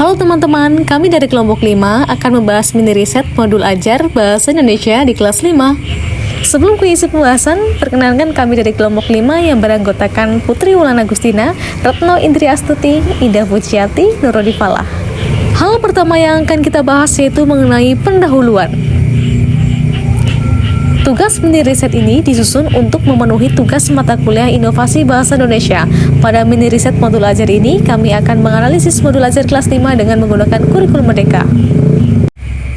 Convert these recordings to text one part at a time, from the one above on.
Halo teman-teman, kami dari kelompok 5 akan membahas mini riset modul ajar Bahasa Indonesia di kelas 5. Sebelum ke isi pembahasan, perkenalkan kami dari kelompok 5 yang beranggotakan Putri Wulan Agustina, Retno Indri Astuti, Ida Pujiati, Nurodi Falah. Hal pertama yang akan kita bahas yaitu mengenai pendahuluan. Tugas mini riset ini disusun untuk memenuhi tugas mata kuliah Inovasi Bahasa Indonesia. Pada mini riset modul ajar ini, kami akan menganalisis modul ajar kelas 5 dengan menggunakan kurikulum Merdeka.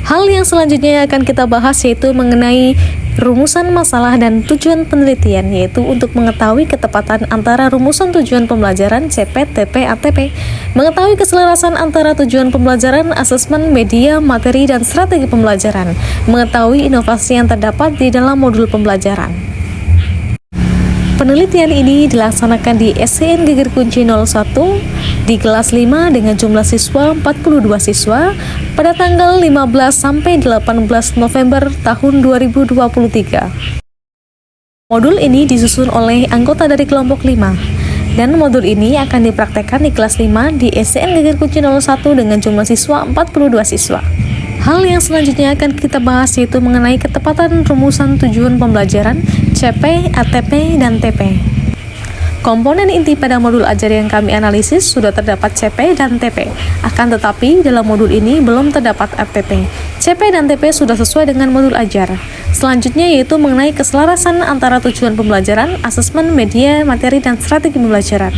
Hal yang selanjutnya yang akan kita bahas yaitu mengenai rumusan masalah dan tujuan penelitian, yaitu untuk mengetahui ketepatan antara rumusan tujuan pembelajaran CP, TP, ATP, mengetahui keselarasan antara tujuan pembelajaran, asesmen, media, materi, dan strategi pembelajaran, mengetahui inovasi yang terdapat di dalam modul pembelajaran. Penelitian ini dilaksanakan di SCN Geger Kunci 01 di kelas 5 dengan jumlah siswa 42 siswa pada tanggal 15 sampai 18 November tahun 2023. Modul ini disusun oleh anggota dari kelompok 5 dan modul ini akan dipraktekkan di kelas 5 di SCN Geger Kunci 01 dengan jumlah siswa 42 siswa. Hal yang selanjutnya akan kita bahas yaitu mengenai ketepatan rumusan tujuan pembelajaran CP, ATP, dan TP. Komponen inti pada modul ajar yang kami analisis sudah terdapat CP dan TP. Akan tetapi dalam modul ini belum terdapat ATP. CP dan TP sudah sesuai dengan modul ajar. Selanjutnya yaitu mengenai keselarasan antara tujuan pembelajaran, asesmen, media, materi, dan strategi pembelajaran.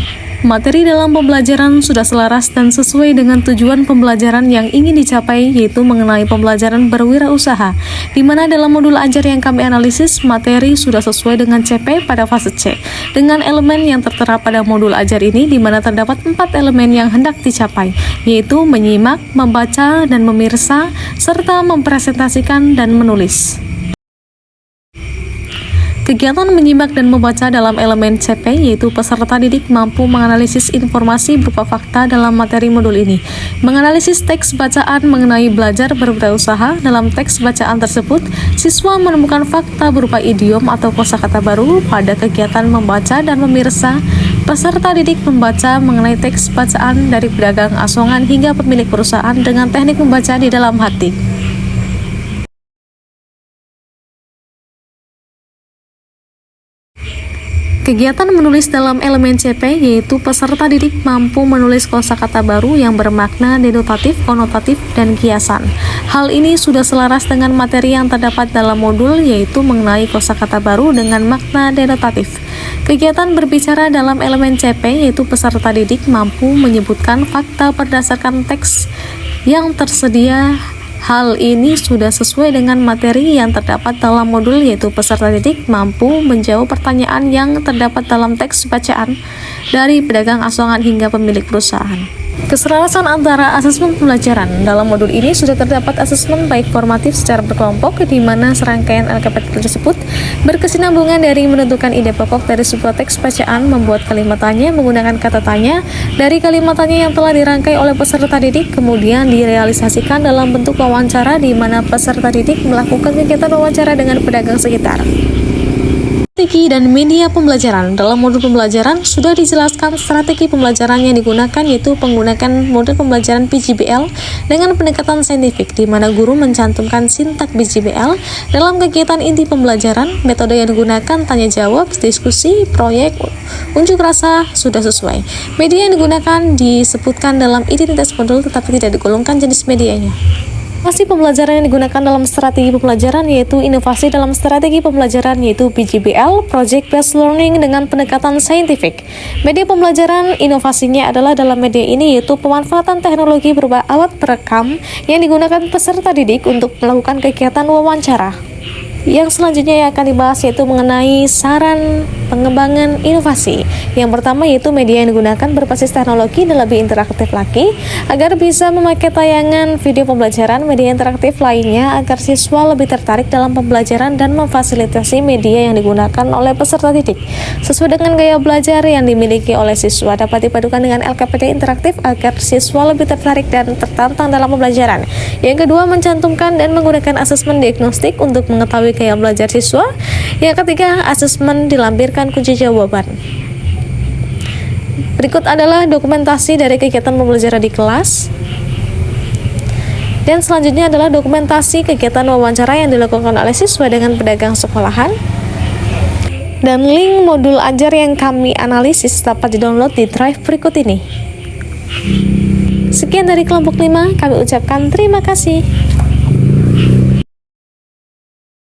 Materi dalam pembelajaran sudah selaras dan sesuai dengan tujuan pembelajaran yang ingin dicapai, yaitu mengenai pembelajaran berwirausaha, di mana dalam modul ajar yang kami analisis, materi sudah sesuai dengan CP pada fase C, dengan elemen yang tertera pada modul ajar ini, di mana terdapat 4 elemen yang hendak dicapai, yaitu menyimak, membaca, dan memirsa, serta mempresentasikan dan menulis. Kegiatan menyimak dan membaca dalam elemen CP yaitu peserta didik mampu menganalisis informasi berupa fakta dalam materi modul ini, menganalisis teks bacaan mengenai belajar berwirausaha. Dalam teks bacaan tersebut, siswa menemukan fakta berupa idiom atau kosakata baru. Pada kegiatan membaca dan memirsa, peserta didik membaca mengenai teks bacaan dari pedagang asongan hingga pemilik perusahaan dengan teknik membaca di dalam hati. Kegiatan menulis dalam elemen CP yaitu peserta didik mampu menulis kosakata baru yang bermakna denotatif, konotatif, dan kiasan. Hal ini sudah selaras dengan materi yang terdapat dalam modul yaitu mengenai kosakata baru dengan makna denotatif. Kegiatan berbicara dalam elemen CP yaitu peserta didik mampu menyebutkan fakta berdasarkan teks yang tersedia. Hal ini sudah sesuai dengan materi yang terdapat dalam modul yaitu peserta didik mampu menjawab pertanyaan yang terdapat dalam teks bacaan dari pedagang asongan hingga pemilik perusahaan. Keselarasan antara asesmen pembelajaran. Dalam modul ini sudah terdapat asesmen baik formatif secara berkelompok di mana serangkaian LKPD tersebut berkesinambungan dari menentukan ide pokok dari sebuah teks bacaan, membuat kalimat tanya menggunakan kata tanya dari kalimat tanya yang telah dirangkai oleh peserta didik, kemudian direalisasikan dalam bentuk wawancara di mana peserta didik melakukan kegiatan wawancara dengan pedagang sekitar. Strategi dan media pembelajaran. Dalam modul pembelajaran sudah dijelaskan strategi pembelajaran yang digunakan yaitu menggunakan model pembelajaran PJBL dengan pendekatan saintifik di mana guru mencantumkan sintak PJBL dalam kegiatan inti pembelajaran. Metode yang digunakan tanya jawab, diskusi, proyek, unjuk rasa sudah sesuai. Media yang digunakan disebutkan dalam identitas modul tetapi tidak digolongkan jenis medianya. Inovasi pembelajaran yang digunakan dalam strategi pembelajaran yaitu inovasi dalam strategi pembelajaran yaitu PJBL, Project Based Learning dengan pendekatan saintifik. Media pembelajaran inovasinya adalah dalam media ini yaitu pemanfaatan teknologi berupa alat perekam yang digunakan peserta didik untuk melakukan kegiatan wawancara. Yang selanjutnya yang akan dibahas yaitu mengenai saran pengembangan inovasi. Yang pertama yaitu media yang digunakan berbasis teknologi dan lebih interaktif lagi agar bisa memakai tayangan video pembelajaran. Media interaktif lainnya agar siswa lebih tertarik dalam pembelajaran dan memfasilitasi media yang digunakan oleh peserta didik sesuai dengan gaya belajar yang dimiliki oleh siswa, dapat dipadukan dengan LKPD interaktif agar siswa lebih tertarik dan tertantang dalam pembelajaran. Yang kedua, mencantumkan dan menggunakan asesmen diagnostik untuk mengetahui gaya belajar siswa. Yang ketiga, asesmen dilampirkan kunci jawaban. Berikut adalah dokumentasi dari kegiatan pembelajaran di kelas. Dan selanjutnya adalah dokumentasi kegiatan wawancara yang dilakukan oleh siswa dengan pedagang sekolahan. Dan link modul ajar yang kami analisis dapat di-download di drive berikut ini. Sekian dari kelompok 5, kami ucapkan terima kasih.